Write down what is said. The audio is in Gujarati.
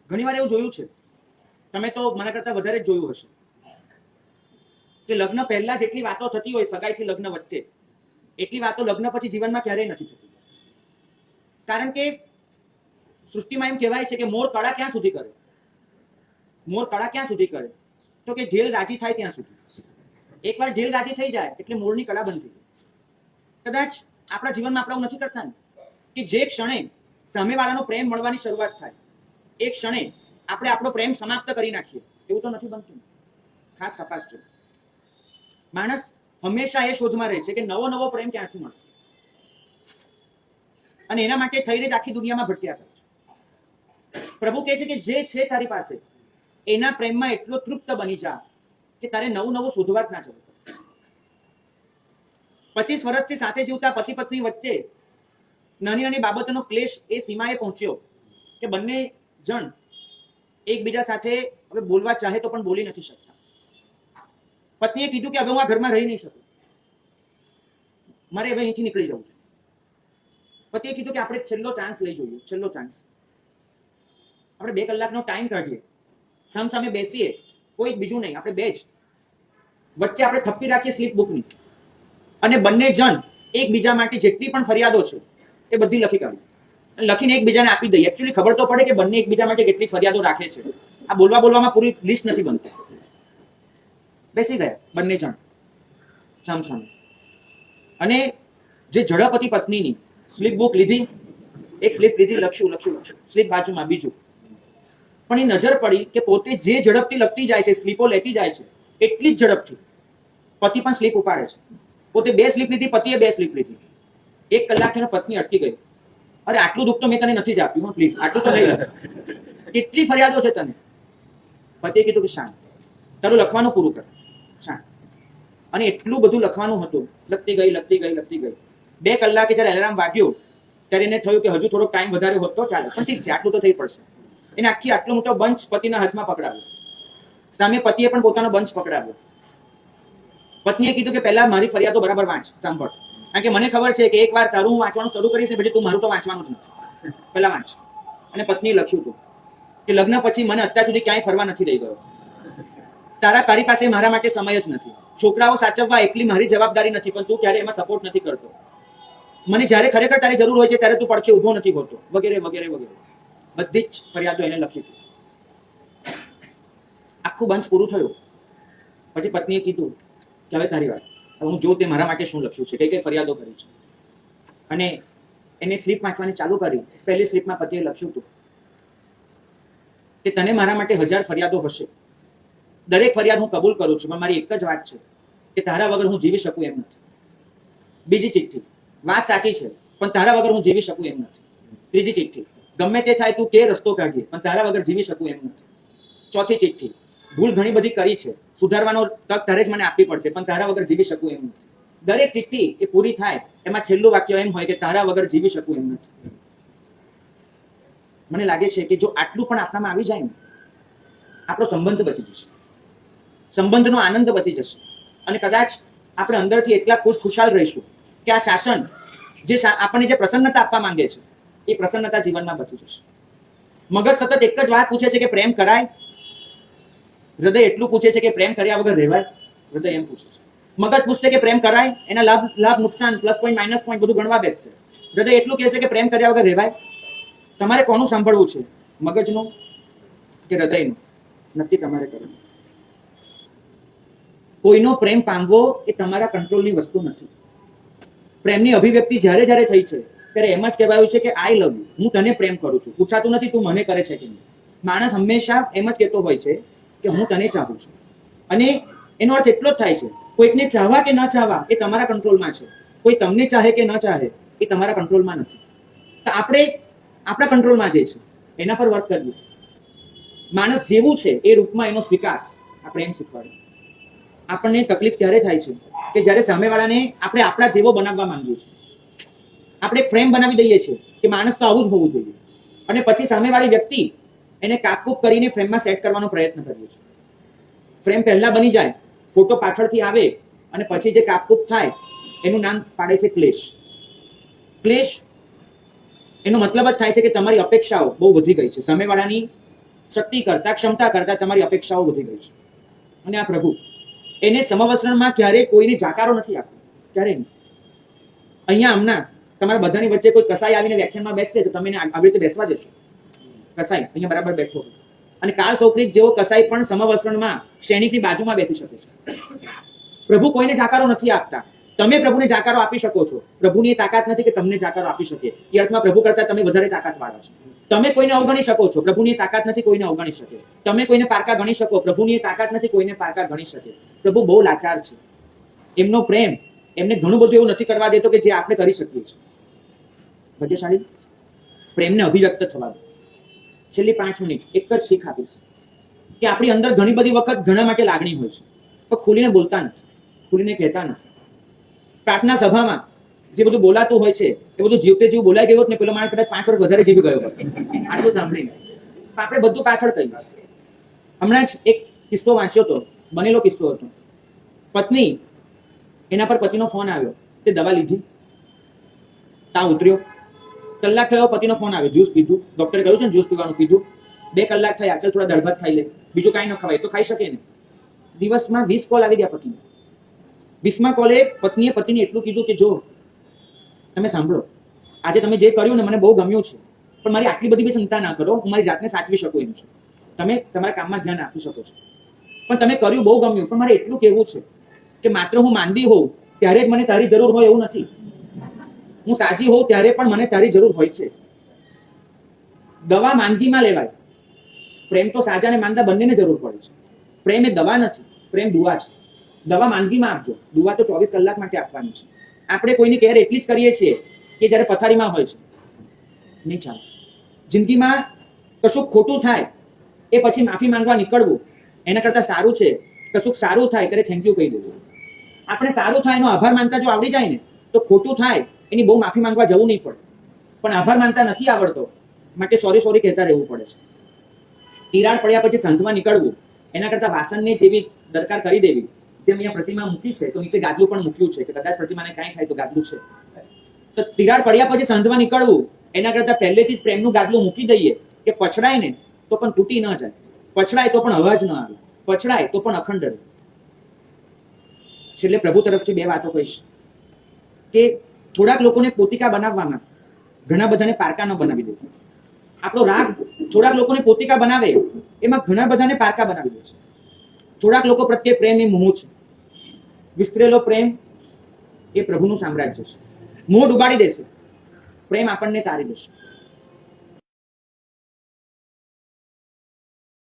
ઘણીવાર એવું જોયું છે, તમે તો મને કરતા વધારે જ જોયું હશે, કે લગ્ન પહેલા જેટલી વાતો થતી હોય સગાઈથી લગ્ન વચ્ચે, એટલી વાતો લગ્ન પછી જીવનમાં ક્યારેય નથી થતી. કારણ કે સૃષ્ટિમાં એમ કહેવાય છે કે મોર કળા ક્યાં સુધી કરે? મોર કળા ક્યાં સુધી કરે? તો કે ઢેલ રાજી થાય ત્યાં સુધી. એકવાર ઢેલ રાજી થઈ જાય એટલે મોરની કળા બંધ થઈ જાય. કદાચ આપણા જીવનમાં આપણે એવું નથી કરતા ને, કે જે ક્ષણે સામેવાળાનો પ્રેમ મળવાની શરૂઆત થાય એ ક્ષણે આપણે આપણો પ્રેમ સમાપ્ત કરી નાખીએ, એવું તો નથી બનતું. ખાસ તપાસ છે. માણસ હંમેશા એ શોધમાં રહે છે કે નવો નવો પ્રેમ ક્યાંથી મળશે, અને એના માટે થઈને જ આખી દુનિયામાં ભટક્યા કરે છે. પ્રભુ કહે છે કે જે છે તારી પાસે એના પ્રેમમાં એટલો તૃપ્ત બની જા કે તારે નવું નવું શોધવા જ ના જવું. 25 વર્ષથી સાથે જીવતા પતિ પત્ની વચ્ચે નાની નાની બાબતોનો ક્લેશ એ સીમાએ પહોંચ્યો કે બંને જણ એકબીજા સાથે હવે બોલવા ચાહે તો પણ બોલી નથી શકતા. પત્નીએ કીધું કે હવે હું આ ઘરમાં રહી નહીં શકું, મારે હવે અહીંથી નીકળી જવું છે. પતિએ કીધું કે આપણે છેલ્લો ચાન્સ લઈ જોઈએ, છેલ્લો ચાન્સ. આપણે 2 કલાકનો ટાઈમ કાઢીએ, સામે બેસીએ, કોઈ બીજું નહીં, આપણે બે જ. વચ્ચે આપણે થપ્પી રાખીએ સ્લીપ બુકની, અને બંને જણ એકબીજા માટે જેટલી પણ ફરિયાદો છે એ બધી લખી કાઢી, લખીને એકબીજાને આપી દઈએ. એકચ્યુઅલી ખબર તો પડે કે બંને એકબીજા માટે કેટલી ફરિયાદો રાખે છે. આ બોલવામાં પૂરી લિસ્ટ નથી બનતી. બેસી ગયા બંને જણ સામસામે, અને જે ઝડપતિ પત્નીની સ્લીપ બુક લીધી, એક સ્લીપ લીધી, લખ્યું, સ્લીપ બાજુમાં બીજું. પણ એ નજર પડી કે પોતે જે ઝડપથી લખતી જાય છે, સ્લીપો લેતી જાય છે, એટલી જ ઝડપથી પતિ પણ સ્લીપ ઉપાડે છે. પોતે 2 સ્લીપ લીધી, પતિએ 2 સ્લીપ લીધી. 1 કલાક થઈને પત્ની અટકી ગઈ. અરે આટલું દુઃખ તો મેં તને નથી જ આપ્યું, પ્લીઝ આટલું તો નહીં લખ, કેટલી ફરિયાદો છે તને. પતિએ કીધું કે શાંત, તારું લખવાનું પૂરું કર, શાંત. અને એટલું બધું લખવાનું હતું, લખતી ગઈ. 2 કલાકે જયારે એલાર્મ વાગ્યો ત્યારે એને થયું કે હજુ થોડો ટાઈમ વધારે હોત તો ચાલે, પણ ઠીક છે, આટલું તો થઈ પડશે. એને આટલો મોટો બંચ પતિના હાથમાં પકડાવ્યો. સામે પતિએ પણ પોતાનો બંચ પકડાવ્યો. પત્નીએ કીધું કે પહેલા મારી ફરિયાદો બરાબર વાંચ, સાંભળ, કારણ કે મને ખબર છે કે એકવાર તારું હું વાંચવાનું શરૂ કરીશ ને પછી તું મારું તો વાંચવાનું જ નથી, પહેલા વાંચ. અને પત્નીએ લખ્યું હતું કે લગ્ન પછી મને અત્યાર સુધી ક્યાંય ફરવા નથી લઈ ગયો. તારી પાસે મારા માટે સમય જ નથી. છોકરાઓ સાચવવા એકલી મારી જવાબદારી નથી, પણ તું ક્યારે એમાં સપોર્ટ નથી કરતો. મને જ્યારે ખરેખર તારી જરૂર હોય છે ત્યારે તું પડખે ઊભો નથી હોતો, વગેરે વગેરે વગેરે. બધી જ ફરિયાદો એને લખી હતી. આખું બંચ પૂરું થયું પછી પત્નીએ કીધું કે હવે તારી વાત, હવે હું જો તે મારા માટે શું લખ્યું છે, કઈ કઈ ફરિયાદો કરી છે. અને એને સ્લીપ વાંચવાની ચાલુ કરી. પહેલી સ્લીપમાં પતિએ લખ્યું હતું કે તને મારા માટે 1000 ફરિયાદો હશે, દરેક ફરિયાદ હું કબૂલ કરું છું, પણ મારી એક જ વાત છે કે તારા વગર હું જીવી શકું એમ નથી. બીજી ચિઠ્ઠી, વાત સાચી છે પણ તારા વગર હું જીવી શકું એમ નથી. ત્રીજી ચિઠ્ઠી, ગમે તે થાય તું કે રસ્તો કાઢીએ પણ તારા વગર જીવી શકું એમ નથી. ચોથી ચિઠ્ઠી, ભૂલ ઘણી બધી કરી છે, સુધારવાનો તક તારે જ મને આપવી પડશે, પણ તારા વગર જીવી શકું એમ નથી. દરેક ચિઠ્ઠી એ પૂરી થાય એમાં છેલ્લું વાક્ય એમ હોય કે તારા વગર જીવી શકું એમ નથી. મને લાગે છે કે જો આટલું પણ આપણામાં આવી જાય ને, આપણો સંબંધ બચી જશે, સંબંધનો આનંદ બચી જશે, અને કદાચ આપણે અંદરથી એટલા ખુશાલ રહીશું કે આ શાસન જે આપણને જે પ્રસન્નતા આપવા માંગે છે એ પ્રસન્નતા જીવનમાં બચી જશે. મગજ સતત એક જ વાત પૂછે છે કે પ્રેમ કરાય. હૃદય એટલું પૂછે છે કે પ્રેમ કર્યા વગર રહેવાય. હૃદય એમ પૂછે છે. મગજ પૂછશે કે પ્રેમ કરાય, એના લાભ નુકસાન, પ્લસ પોઈન્ટ માઇનસ પોઈન્ટ બધું ગણવા બેસશે. હૃદય એટલું કહેશે કે પ્રેમ કર્યા વગર રહેવાય. તમારે કોનું સાંભળવું છે, મગજનું કે હૃદયનું? નક્કી તમારે કરવું. કોઈનો પ્રેમ પામવો એ તમારા કંટ્રોલની વસ્તુ નથી. પ્રેમની અભિવ્યક્તિ જ્યારે જ્યારે થઈ છે ત્યારે એમ જ કહેવાયું છે કે આઈ લવ યુ, હું તને પ્રેમ કરું છું. પૂછાતું નથી તું મને કરે છે કે નહીં. માણસ હંમેશા એમ જ કહેતો હોય છે કે હું તને ચાહું છું. અને એનો અર્થ એટલો જ થાય છે, કોઈકને ચાહવા કે ન ચાહવા એ તમારા કંટ્રોલમાં છે. કોઈ તમને ચાહે કે ન ચાહે એ તમારા કંટ્રોલમાં નથી. તો આપણે આપણા કંટ્રોલમાં જે છે એના પર વર્ક કરીએ. માણસ જેવું છે એ રૂપમાં એનો સ્વીકાર, આપણે એમ શીખવાડીએ. આપણને તકલીફ ક્યારે થાય છે કે જ્યારે સામેવાળાને આપણે આપણા જેવો બનાવવા માંગીએ છીએ. આપણે એક ફ્રેમ બનાવી દઈએ છીએ કે માણસ તો આવું જ હોવું જોઈએ, અને પછી સામેવાળી વ્યક્તિ એને કાપકૂપ કરીને ફ્રેમમાં સેટ કરવાનો પ્રયત્ન કરીએ છીએ. ફ્રેમ પહેલા બની જાય, ફોટો પાછળથી આવે, અને પછી જે કાપકૂપ થાય એનું નામ પાડે છે ક્લેશ. ક્લેશ એનો મતલબ જ થાય છે કે તમારી અપેક્ષાઓ બહુ વધી ગઈ છે. સામેવાળાની શક્તિ કરતા, ક્ષમતા કરતા તમારી અપેક્ષાઓ વધી ગઈ છે. અને આ પ્રભુ એને સમવસ્ત્રણમાં ક્યારેય કોઈને જાકારો નથી આપતો, ક્યારેય નહીં. અહીંયા હમણાં તમારા બધાની વચ્ચે કોઈ કસાઈ આવીને વ્યાખ્યાનમાં બેસશે તો તમે એને આવી રીતે બેસવા દેશો? કસાઈ અહીંયા બરાબર બેઠો, અને કાળ સૌપ્રિક જેવો કસાઈ પણ સમવસ્ત્રણમાં સૈનિકની બાજુમાં બેસી શકે છે. પ્રભુ કોઈને જાકારો નથી આપતા. તમે પ્રભુને જાકારો આપી શકો છો. પ્રભુની એ તાકાત નથી કે તમને જાકારો આપી શકે. એ અર્થમાં પ્રભુ કરતા તમે વધારે તાકાતવાળા છો. તમે કોઈને અવગણી શકો છો. પ્રભુની એ તાકાત નથી કોઈને અવગણી શકે. તમે કોઈને પારકા ગણી શકો. પ્રભુની એ તાકાત નથી કોઈને પારકા ગણી શકે. પ્રભુ બહુ લાચાર છે. એમનો પ્રેમ એમને ઘણું બધું એવું નથી કરવા દેતો કે જે આપણે કરી શકીએ છીએ. ભાગ્યશાળી પ્રેમને અભિવ્યક્ત થવા દો. છેલ્લી 5 મિનિટ એક જ શીખ આપીશ કે આપણી અંદર ઘણી બધી વખત ઘણા માટે લાગણી હોય છે, પણ ખુલીને બોલતા નથી, ખુલીને કહેતા નથી. પ્રાર્થના સભામાં જે બધું બોલાતું હોય છે એ બધું જીવતે જીવ બોલાઈ ગયું હોત ને પેલો માણસ કદાચ 5 વર્ષ વધારે જીવી ગયો હોત આટલું સાંભળીને. આપણે બધું પાછળ કહી. હમણાં જ એક કિસ્સો વાંચ્યો હતો, બનેલો કિસ્સો હતો. પત્ની, એના પર પતિનો ફોન આવ્યો, તે દવા લીધી, તાવ ઉતર્યો. કલાક થયો, પતિનો ફોન આવ્યો, જ્યુસ પીધું, ડોક્ટરે કહ્યું છે ને જ્યુસ પીવાનું, પીધું. 2 કલાક થયા, ચાલ થોડા દાળ ભાત ખાઈ લે, બીજું કાંઈ ન ખવાય તો ખાઈ શકે ને. દિવસમાં 20 કોલ આવી ગયા પતિને. 20મા કોલે પત્નીએ પતિને એટલું કીધું કે જો તમે સાંભળો, આજે તમે જે કર્યું ને મને બહુ ગમ્યું છે, પણ મારી આટલી બધી ચિંતા ના કરો, હું મારી જાતને સાચવી શકું એમ છું. તમે તમારા કામમાં ધ્યાન આપી શકો છો, પણ તમે કર્યું બહુ ગમ્યું, પણ મારે એટલું કહેવું છે કે માત્ર હું માંદી હોઉં ત્યારે જ મને તારી જરૂર હોય એવું નથી. હું સાજી હોઉં ત્યારે પણ મને તારી જરૂર હોય છે. દવા માંદગીમાં લેવાય, પ્રેમ તો સાજા અને માંદા બંનેને જરૂર પડે છે. પ્રેમ એ દવા નથી, પ્રેમ દુઆ છે. દવા માંદગીમાં આપજો, દુઆ તો 24 કલાક માટે આપવાની છે. આપણે કોઈની કેર એટલી જ કરીએ છીએ કે જ્યારે પથારીમાં હોય છે. નહીં ચાલે. જિંદગીમાં કશું ખોટું થાય એ પછી માફી માંગવા નીકળવું એના કરતાં સારું છે કશું સારું થાય ત્યારે થેન્ક યુ કહી દેવું. આપણે સારું થાય એનો આભાર માનતા જો આવડી જાય ને તો ખોટું થાય એની બહુ માફી માંગવા જવું નહીં પડે. પણ આભાર માનતા નથી આવડતો માટે સોરી કહેતા રહેવું પડે છે. તિરાડ પડ્યા પછી સંધમાં નીકળવું એના કરતાં વાસણને જેવી દરકાર કરી દેવી. જેમ અહીંયા પ્રતિમા મૂકી છે તો નીચે ગાદલું પણ મૂક્યું છે કે કદાચ પ્રતિમાને કાંઈ થાય તો ગાદલું છે. તો તિરાડ પડ્યા પછી સંધમાં નીકળવું એના કરતાં પહેલેથી જ પ્રેમનું ગાદલું મૂકી દઈએ કે પછડાય ને તો પણ તૂટી ન જાય, પછડાય તો પણ અવાજ ન આવે, પછડાય તો પણ અખંડ રહે. છેલ્લે પ્રભુ તરફથી 2 વાતો કહીશ કે થોડાક લોકોને પોતિકા બનાવવામાં ઘણા બધાને પારકા ન બનાવી દેતા. આપણો રાગ થોડાક લોકોને પોતિકા બનાવે એમાં ઘણા બધાને પારકા બનાવી દે છે. થોડાક લોકો પ્રત્યે પ્રેમ એ મોહ છે. વિસ્તરેલો પ્રેમ એ પ્રભુનું સામ્રાજ્ય છે. મોહ ડુબાડી દેશે, પ્રેમ આપણને તારી દેશે.